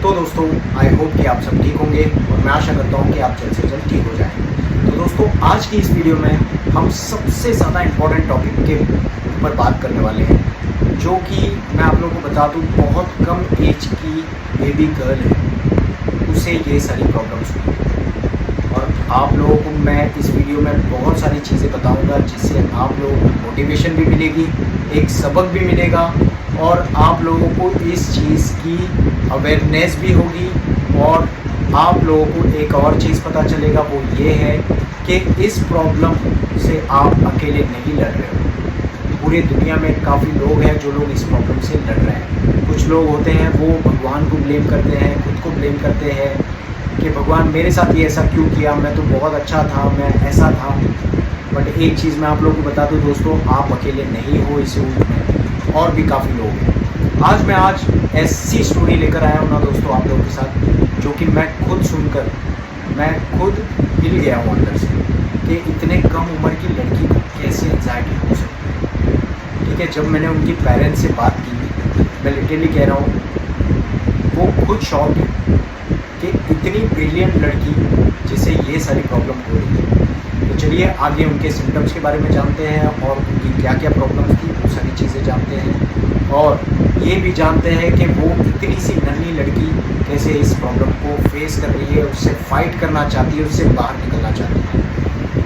तो दोस्तों I hope कि आप सब ठीक होंगे और मैं आशा करता हूँ कि आप जल्द से जल्द ठीक हो जाएंगे। तो दोस्तों आज की इस वीडियो में हम सबसे ज़्यादा इम्पोर्टेंट टॉपिक के ऊपर बात करने वाले हैं, जो कि मैं आप लोगों को बता दूँ बहुत कम एज की बेबी गर्ल है, उसे ये सारी प्रॉब्लम्स हुई। और आप लोगों को मैं इस वीडियो में बहुत सारी चीज़ें बताऊंगा जिससे आप लोगों को मोटिवेशन भी मिलेगी, एक सबक भी मिलेगा और आप लोगों को इस चीज़ की अवेयरनेस भी होगी। और आप लोगों को एक और चीज़ पता चलेगा, वो ये है कि इस प्रॉब्लम से आप अकेले नहीं लड़ रहे हो। पूरे दुनिया में काफ़ी लोग हैं जो लोग इस प्रॉब्लम से लड़ रहे हैं। कुछ लोग होते हैं वो भगवान को ब्लेम करते हैं, खुद को ब्लेम करते हैं कि भगवान मेरे साथ ये ऐसा क्यों किया, मैं तो बहुत अच्छा था, मैं ऐसा था। बट एक चीज़ मैं आप लोगों को बता दूं दोस्तों, आप अकेले नहीं हो इस यूथ में, और भी काफ़ी लोग हैं। आज ऐसी स्टोरी लेकर आया हूँ ना दोस्तों आप लोगों के साथ, जो कि मैं खुद सुनकर मैं खुद हिल गया हूँ अंदर से कि इतने कम उम्र की लड़की को कैसे एंजाइटी हो सकती है। ठीक है, जब मैंने उनकी पेरेंट्स से बात की, मैं लिटरली कह रहा हूँ वो खुद शॉक है कि इतनी ब्रिलियंट लड़की जिसे ये सारी प्रॉब्लम हो रही है। तो चलिए आगे उनके सिम्टम्स के बारे में जानते हैं और उनकी क्या क्या प्रॉब्लम्स थी वो सारी चीज़ें जानते हैं, और ये भी जानते हैं कि वो इतनी सी नन्ही लड़की कैसे इस प्रॉब्लम को फेस कर रही है, उससे फाइट करना चाहती है, उससे बाहर निकलना चाहती है।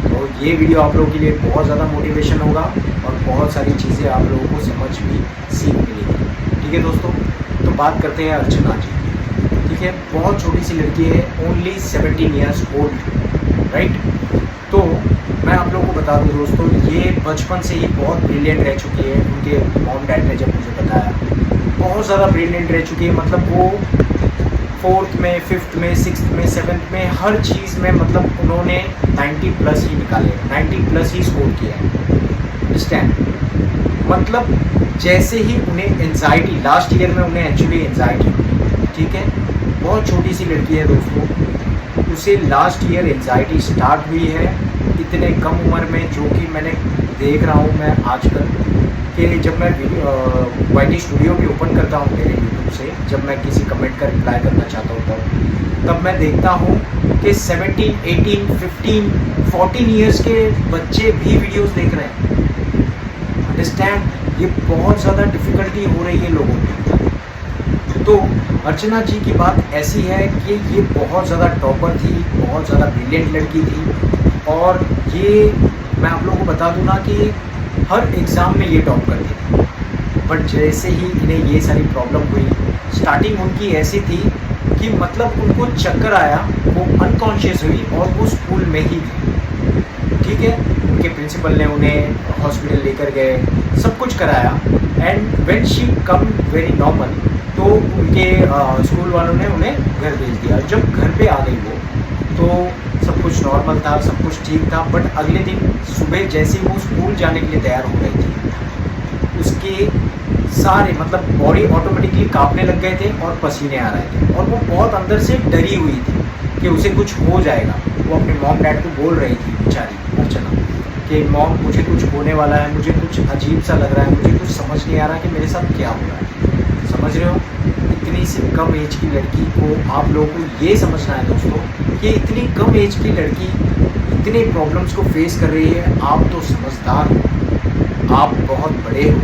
तो ये वीडियो आप लोगों के लिए बहुत ज़्यादा मोटिवेशन होगा और बहुत सारी चीज़ें आप लोगों को समझ भी सीख मिलेगी। ठीक है दोस्तों, तो बात करते हैं अर्चना जी। ठीक है, बहुत छोटी सी लड़की है, ओनली 17 ईयर्स ओल्ड, राइट। तो मैं आप लोगों को बता दूं दोस्तों, ये बचपन से ही बहुत ब्रिलियंट रह चुकी है। उनके मॉम डैड ने जब मुझे बताया, बहुत ज़्यादा ब्रिलियंट रह चुकी है। मतलब वो 4th में, 5th में, 6th में, 7th में, हर चीज़ में मतलब उन्होंने 90 प्लस ही निकाले, 90 प्लस ही स्कोर किया है। अंडरस्टैंड, मतलब जैसे ही उन्हें एंजाइटी, लास्ट ईयर में उन्हें एक्चुअली एंजाइटी, ठीक है, बहुत छोटी सी लड़की है दोस्तों, उसे लास्ट ईयर एंजाइटी स्टार्ट हुई है इतने कम उम्र में। जो कि मैंने देख रहा हूँ मैं आजकल कि जब मैं वाईटी स्टूडियो भी ओपन करता हूँ मेरे यूट्यूब से, जब मैं किसी कमेंट का रिप्लाई करना चाहता हूँ तब मैं देखता हूँ कि 17, 18, 15, 14 ईयर्स के बच्चे भी वीडियोस देख रहे हैं। अंडरस्टैंड, ये बहुत ज़्यादा डिफ़िकल्टी हो रही है लोगों को। तो अर्चना जी की बात ऐसी है कि ये बहुत ज़्यादा टॉपर थी, बहुत ज़्यादा ब्रिलियंट लड़की थी, और ये मैं आप लोगों को बता दूं ना कि हर एग्ज़ाम में ये टॉप करती थी। बट जैसे ही इन्हें ये सारी प्रॉब्लम हुई, स्टार्टिंग उनकी ऐसी थी कि मतलब उनको चक्कर आया, वो अनकॉन्शियस हुई और वो स्कूल में ही थी। ठीक है, उनके प्रिंसिपल ने उन्हें हॉस्पिटल लेकर गए, सब कुछ कराया, and when she come very normal, तो उनके स्कूल वालों ने उन्हें घर भेज दिया। जब घर पे आ गई वो, तो सब कुछ नॉर्मल था, सब कुछ ठीक था। बट अगले दिन सुबह जैसे ही वो स्कूल जाने के लिए तैयार हो रही थी, उसके सारे मतलब बॉडी ऑटोमेटिकली कांपने लग गए थे और पसीने आ रहे थे, और वो बहुत अंदर से डरी हुई थी कि उसे कुछ हो जाएगा। वो अपने मॉम डैड को बोल रही थी बेचारी अर्चना कि मॉम मुझे कुछ होने वाला है, मुझे कुछ अजीब सा लग रहा है, मुझे कुछ समझ नहीं आ रहा कि मेरे साथ क्या हो रहा है। समझ रहे हो, इतनी सी कम एज की लड़की को आप लोगों को ये समझना है दोस्तों कि इतनी कम एज की लड़की इतने प्रॉब्लम्स को फेस कर रही है। आप तो समझदार हो, आप बहुत बड़े हो,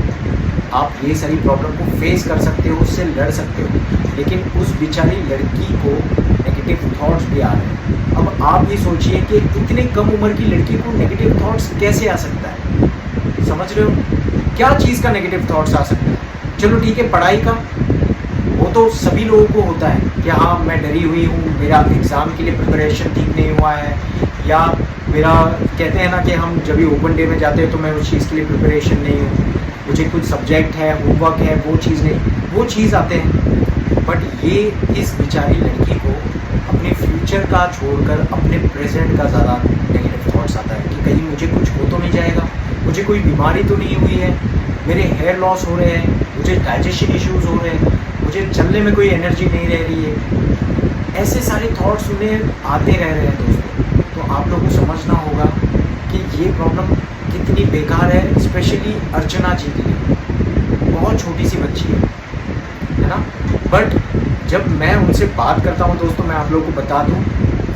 आप ये सारी प्रॉब्लम को फेस कर सकते हो, उससे लड़ सकते हो, लेकिन उस बेचारी लड़की को नेगेटिव थॉट्स भी आ रहे हैं। अब आप ये सोचिए कि इतने कम उम्र की लड़की को नेगेटिव थॉट्स कैसे आ सकता है। समझ रहे हो, क्या चीज़ का नेगेटिव थॉट्स आ सकता है। चलो ठीक है, पढ़ाई का वो तो सभी लोगों को होता है कि हाँ मैं डरी हुई हूँ, मेरा एग्ज़ाम के लिए प्रिपरेशन ठीक नहीं हुआ है, या मेरा कहते हैं ना कि हम जब भी ओपन डे में जाते हैं तो मैं उस चीज़ के लिए प्रिपरेशन नहीं हूँ, मुझे कुछ सब्जेक्ट है, होमवर्क है, वो चीज़ नहीं, वो चीज़ आते हैं। बट ये इस बेचारी लड़की को अपने फ्यूचर का छोड़कर अपने प्रेजेंट का ज़्यादा नेगेटिव थॉट्स आता है कि कहीं मुझे कुछ हो तो नहीं जाएगा, मुझे कोई बीमारी तो नहीं हुई है, मेरे हेयर लॉस हो रहे हैं, मुझे डाइजेशन इश्यूज़ हो रहे हैं, मुझे चलने में कोई एनर्जी नहीं रह रही है। ऐसे सारे थॉट्स उन्हें आते रह रहे हैं दोस्तों। तो आप लोगों को समझना होगा कि ये प्रॉब्लम कितनी बेकार है, स्पेशली अर्चना जी के लिए। बहुत छोटी सी बच्ची है ना, बट जब मैं उनसे बात करता हूँ दोस्तों, मैं आप लोगों को बता दूँ,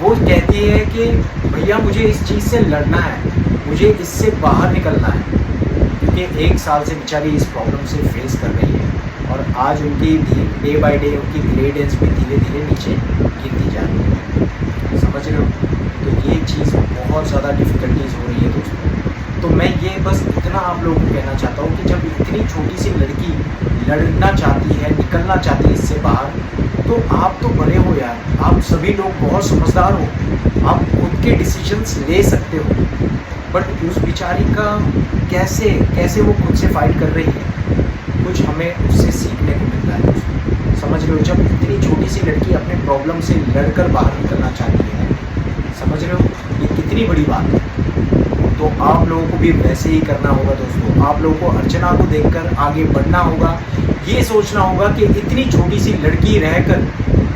वो कहती है कि भैया मुझे इस चीज़ से लड़ना है, मुझे इससे बाहर निकलना है, क्योंकि 1 साल से बेचारी इस प्रॉब्लम से फेस कर रही है और आज उनकी डे बाय डे उनकी ग्रेडेंस भी धीरे धीरे नीचे गिरती जा रही है। समझ रहे हो? तो ये चीज़ बहुत ज़्यादा डिफ़िकल्टीज हो रही है दोस्तों। तो मैं ये बस इतना आप लोगों को कहना चाहता हूँ कि जब इतनी छोटी सी लड़की लड़ना चाहती है, निकलना चाहती है इससे बाहर, तो आप तो बड़े हो यार, आप सभी लोग बहुत समझदार हो, आप खुद के डिसीजंस ले सकते हो, बट उस बेचारी का कैसे वो खुद से फाइट कर रही है, कुछ हमें उससे सीखने को मिलता है दोस्तों। समझ रहे हो? जब इतनी छोटी सी लड़की अपने प्रॉब्लम से लड़कर बाहर निकलना चाहती है, समझ रहे हो ये कितनी बड़ी बात है। तो आप लोगों को भी वैसे ही करना होगा दोस्तों। आप लोगों को अर्चना को देखकर आगे बढ़ना होगा, ये सोचना होगा कि इतनी छोटी सी लड़की रहकर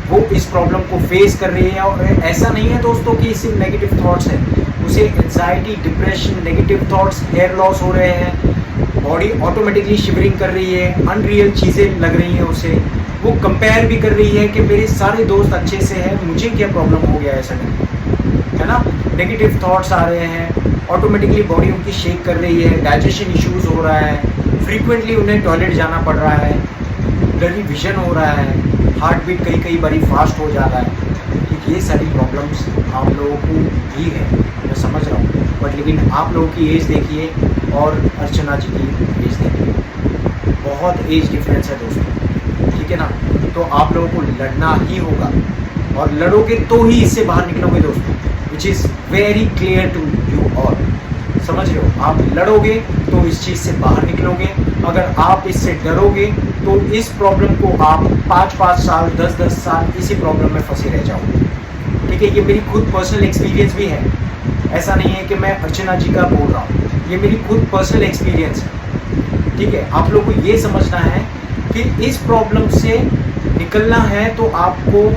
वो इस प्रॉब्लम को फेस कर रही है। और ऐसा नहीं है दोस्तों कि सिर्फ नेगेटिव थॉट्स हैं, उसे anxiety, depression, negative thoughts, hair loss हो रहे हैं, बॉडी ऑटोमेटिकली शिवरिंग कर रही है, अनरियल चीज़ें लग रही हैं उसे, वो कंपेयर भी कर रही है कि मेरे सारे दोस्त अच्छे से हैं, मुझे क्या प्रॉब्लम हो गया है सडन, है ना। नेगेटिव थॉट्स आ रहे हैं, ऑटोमेटिकली बॉडी उनकी शेक कर रही है, डाइजेशन इश्यूज हो रहा है, फ्रीक्वेंटली उन्हें टॉयलेट जाना पड़ रहा है, ब्लरी विजन हो रहा है, हार्ट बीट कई बारी फास्ट हो जा रहा है। तो ये सारी प्रॉब्लम्स आप लोगों को भी है, मैं समझ रहा हूँ, बट लेकिन आप लोगों की एज देखिए और अर्चना जी की एज देखिए, बहुत एज डिफरेंस है दोस्तों, ठीक है ना। तो आप लोगों को लड़ना ही होगा और लड़ोगे तो ही इससे बाहर निकलोगे दोस्तों, which is very clear to you all. समझ रहे हो? आप लड़ोगे तो इस चीज़ से बाहर निकलोगे, अगर आप इससे डरोगे तो इस प्रॉब्लम को आप 5-5 साल 10-10 साल इसी प्रॉब्लम में फंसे रह जाओगे, ठीक है। ये मेरी खुद पर्सनल एक्सपीरियंस भी है, ऐसा नहीं है कि मैं अर्चना जी का बोल रहा हूँ, ये मेरी खुद पर्सनल एक्सपीरियंस है, ठीक है। आप लोग को ये समझना है कि इस प्रॉब्लम से निकलना है तो आपको,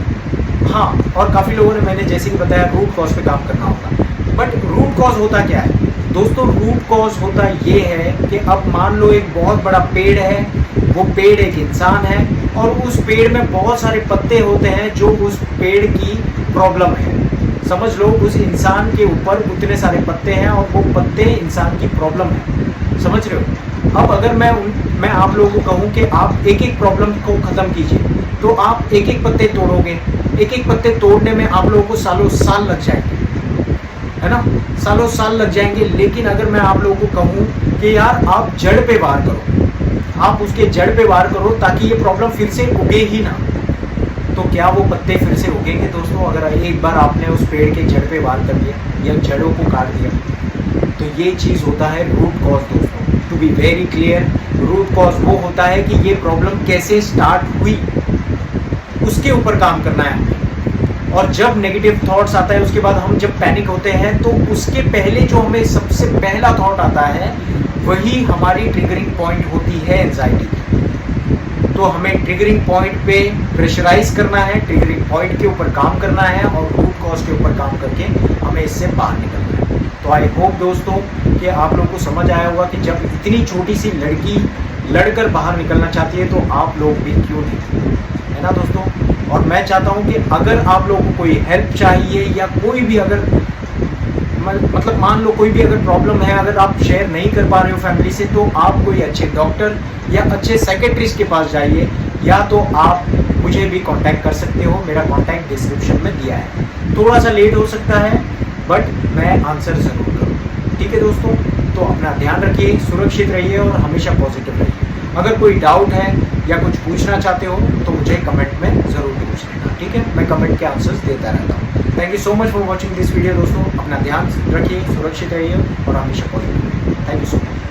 हाँ, और काफ़ी लोगों ने मैंने जैसे कि बताया रूट कॉज पे काम करना होगा, बट रूट कॉज होता क्या है दोस्तों? रूट कॉज होता ये है कि अब मान लो एक बहुत बड़ा पेड़ है, वो पेड़ एक इंसान है और उस पेड़ में बहुत सारे पत्ते होते हैं जो उस पेड़ की प्रॉब्लम है। समझ लो उस इंसान के ऊपर उतने सारे पत्ते हैं और वो पत्ते इंसान की प्रॉब्लम है, समझ रहे हो। अब अगर मैं आप लोगों को कहूँ कि आप एक एक प्रॉब्लम को ख़त्म कीजिए, तो आप एक एक पत्ते तोड़ोगे, एक एक पत्ते तोड़ने में आप लोगों को सालों साल लग जाएंगे, है ना, सालों साल लग जाएंगे। लेकिन अगर मैं आप लोगों को कहूँ कि यार आप जड़ पे वार करो, आप उसके जड़ पे वार करो ताकि ये प्रॉब्लम फिर से उगे ही ना, तो क्या वो पत्ते फिर से उगेंगे दोस्तों? अगर एक बार आपने उस पेड़ के जड़ पे वार कर दिया या जड़ों को काट दिया, तो ये चीज़ होता है रूट कॉज दोस्तों। To be very clear, root cause वो होता है कि ये प्रॉब्लम कैसे स्टार्ट हुई, उसके ऊपर काम करना है हमें। और जब नेगेटिव थॉट्स आता है उसके बाद हम जब पैनिक होते हैं तो उसके पहले जो हमें सबसे पहला थॉट आता है वही हमारी ट्रिगरिंग पॉइंट होती है एंजाइटी की। तो हमें ट्रिगरिंग पॉइंट पे प्रेशराइज करना है, ट्रिगरिंग पॉइंट के ऊपर काम करना है और रूट कॉज के ऊपर काम करके हमें इससे बाहर निकलना है। तो आई होप दोस्तों कि आप लोगों को समझ आया होगा कि जब इतनी छोटी सी लड़की लड़कर बाहर निकलना चाहती है तो आप लोग भी क्यों नहीं, है ना दोस्तों। और मैं चाहता हूं कि अगर आप लोगों को कोई हेल्प चाहिए या कोई भी अगर मतलब मान लो कोई भी अगर प्रॉब्लम है, अगर आप शेयर नहीं कर पा रहे हो फैमिली से, तो आप कोई अच्छे डॉक्टर या अच्छे साइकियाट्रिस्ट के पास जाइए, या तो आप मुझे भी कांटेक्ट कर सकते हो, मेरा कांटेक्ट डिस्क्रिप्शन में दिया है। थोड़ा सा लेट हो सकता है बट मैं आंसर ज़रूर करूँ, ठीक है दोस्तों। तो अपना ध्यान रखिए, सुरक्षित रहिए और हमेशा पॉजिटिव रहिए। अगर कोई डाउट है या कुछ पूछना चाहते हो तो मुझे कमेंट में ज़रूर पूछ लेना, ठीक है। मैं कमेंट के आंसर्स देता रहता हूँ। Thank you so much for watching this video दोस्तों। अपना ध्यान रखिए, सुरक्षित रहिए और हमेशा पॉजिटिव रहिए। Thank you so much.